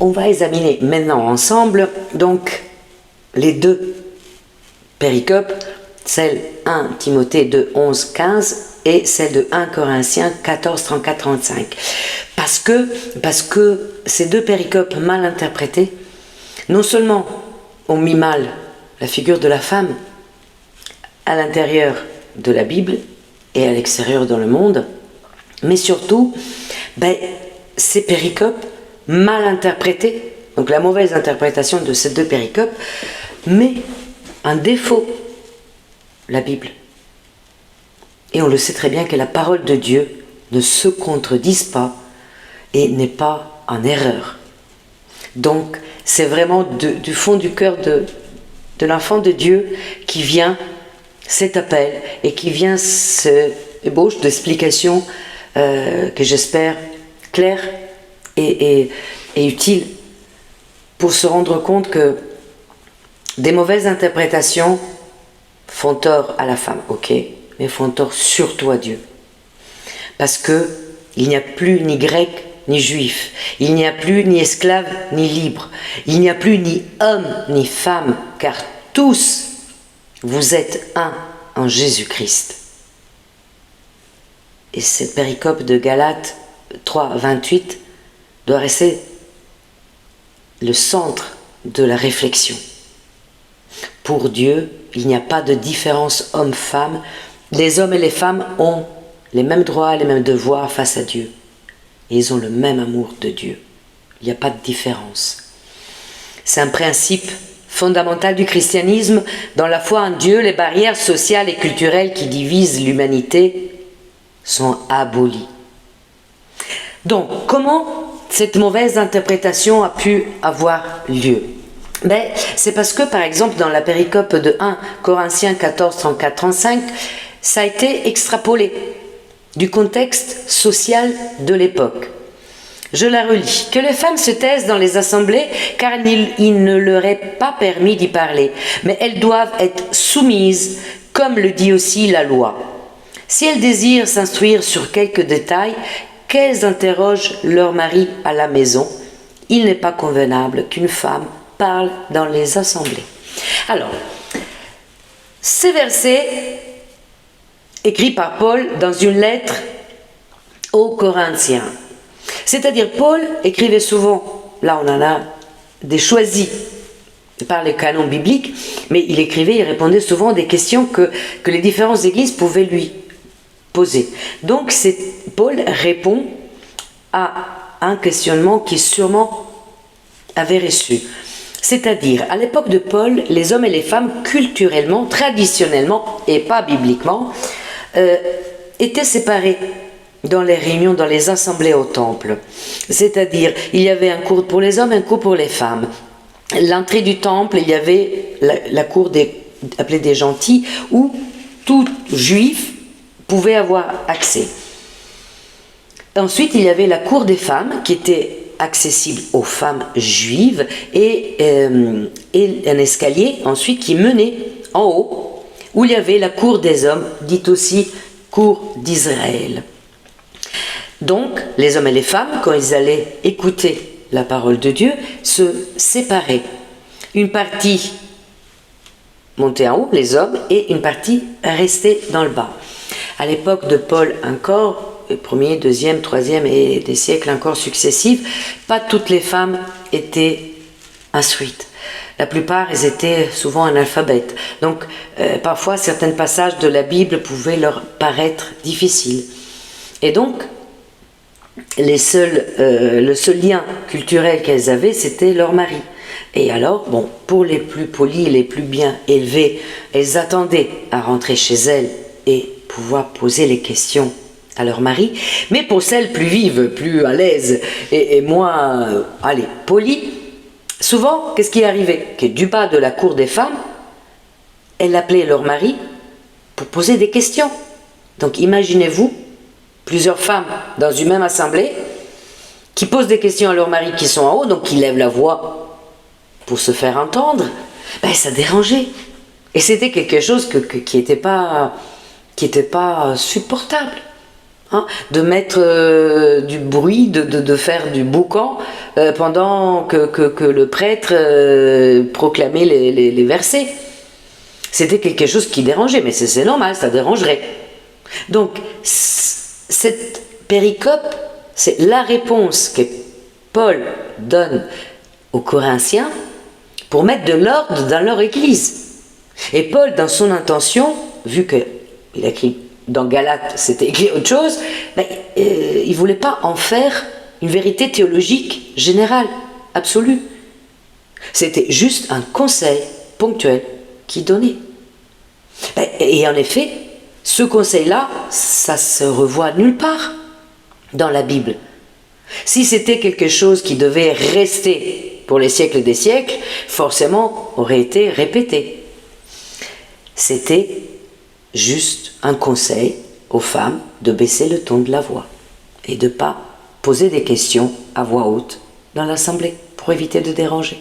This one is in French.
on va examiner maintenant ensemble donc les deux péricopes, celle 1 Timothée 2, 11, 15 et celle de 1 Corinthiens 14, 34, 35. Parce que ces deux péricopes mal interprétées, non seulement ont mis mal la figure de la femme à l'intérieur de la Bible et à l'extérieur dans le monde, mais surtout, ces péricopes mal interprétés, donc la mauvaise interprétation de ces deux péricopes, met en défaut la Bible. Et on le sait très bien que la parole de Dieu ne se contredise pas et n'est pas en erreur. Donc, c'est vraiment du fond du cœur de l'enfant de Dieu qui vient cet appel et qui vient cette ébauche d'explication que j'espère claire et utile pour se rendre compte que des mauvaises interprétations font tort à la femme, ok, mais font tort surtout à Dieu. Parce que il n'y a plus ni grec ni juif, il n'y a plus ni esclave ni libre, il n'y a plus ni homme ni femme, car tous vous êtes un en Jésus-Christ. Et cette péricope de Galates 3, 28 doit rester le centre de la réflexion. Pour Dieu, il n'y a pas de différence homme-femme. Les hommes et les femmes ont les mêmes droits, les mêmes devoirs face à Dieu. Et ils ont le même amour de Dieu. Il n'y a pas de différence. C'est un principe fondamental du christianisme. Dans la foi en Dieu, les barrières sociales et culturelles qui divisent l'humanité sont abolies. Donc, comment cette mauvaise interprétation a pu avoir lieu? C'est parce que, par exemple, dans la péricope de 1 Corinthiens 14, 34, 35, ça a été extrapolé du contexte social de l'époque. Je la relis. Que les femmes se taisent dans les assemblées, car il ne leur est pas permis d'y parler, mais elles doivent être soumises, comme le dit aussi la loi. Si elles désirent s'instruire sur quelques détails, qu'elles interrogent leur mari à la maison. Il n'est pas convenable qu'une femme parle dans les assemblées. Alors, ces versets écrits par Paul dans une lettre aux Corinthiens. C'est-à-dire, Paul écrivait souvent, là on en a des choisis par les canons bibliques, mais il écrivait, il répondait souvent à des questions que les différentes églises pouvaient lui poser. Donc, Paul répond à un questionnement qui sûrement avait reçu. C'est-à-dire, à l'époque de Paul, les hommes et les femmes, culturellement, traditionnellement, et pas bibliquement, étaient séparés dans les réunions, dans les assemblées au temple. C'est-à-dire, il y avait un cours pour les hommes, un cours pour les femmes. L'entrée du temple, il y avait la cour appelée des gentils, où tout juif pouvait avoir accès. Ensuite, il y avait la cour des femmes, qui était accessible aux femmes juives, et un escalier ensuite qui menait en haut, où il y avait la cour des hommes, dite aussi cour d'Israël. Donc, les hommes et les femmes, quand ils allaient écouter la parole de Dieu, se séparaient. Une partie montait en haut, les hommes, et une partie restait dans le bas. À l'époque de Paul encore, premier, deuxième, troisième et des siècles encore successifs, pas toutes les femmes étaient instruites. La plupart, elles étaient souvent analphabètes. Donc, parfois, certains passages de la Bible pouvaient leur paraître difficiles. Et donc, le seul lien culturel qu'elles avaient, c'était leur mari. Et alors, bon, pour les plus polies, les plus bien élevées, elles attendaient à rentrer chez elles et pouvoir poser les questions à leur mari. Mais pour celles plus vives, plus à l'aise et moins, polies, souvent, qu'est-ce qui arrivait? Que du bas de la cour des femmes, elles appelaient leur mari pour poser des questions. Donc imaginez-vous, plusieurs femmes dans une même assemblée qui posent des questions à leur mari qui sont en haut, donc qui lèvent la voix pour se faire entendre. Ça dérangeait. Et c'était quelque chose qui n'était pas supportable. hein, de mettre du bruit, de faire du boucan pendant que le prêtre proclamait les versets. C'était quelque chose qui dérangeait, mais c'est normal, ça dérangerait. Donc, cette péricope, c'est la réponse que Paul donne aux Corinthiens pour mettre de l'ordre dans leur église. Et Paul, dans son intention, vu qu'il a écrit dans Galates, c'était écrit autre chose, ben, il ne voulait pas en faire une vérité théologique générale, absolue. C'était juste un conseil ponctuel qu'il donnait. Ben, et en effet, ce conseil-là, ça se revoit nulle part dans la Bible. Si c'était quelque chose qui devait rester pour les siècles des siècles, forcément aurait été répété. C'était juste un conseil aux femmes de baisser le ton de la voix et de ne pas poser des questions à voix haute dans l'assemblée pour éviter de déranger.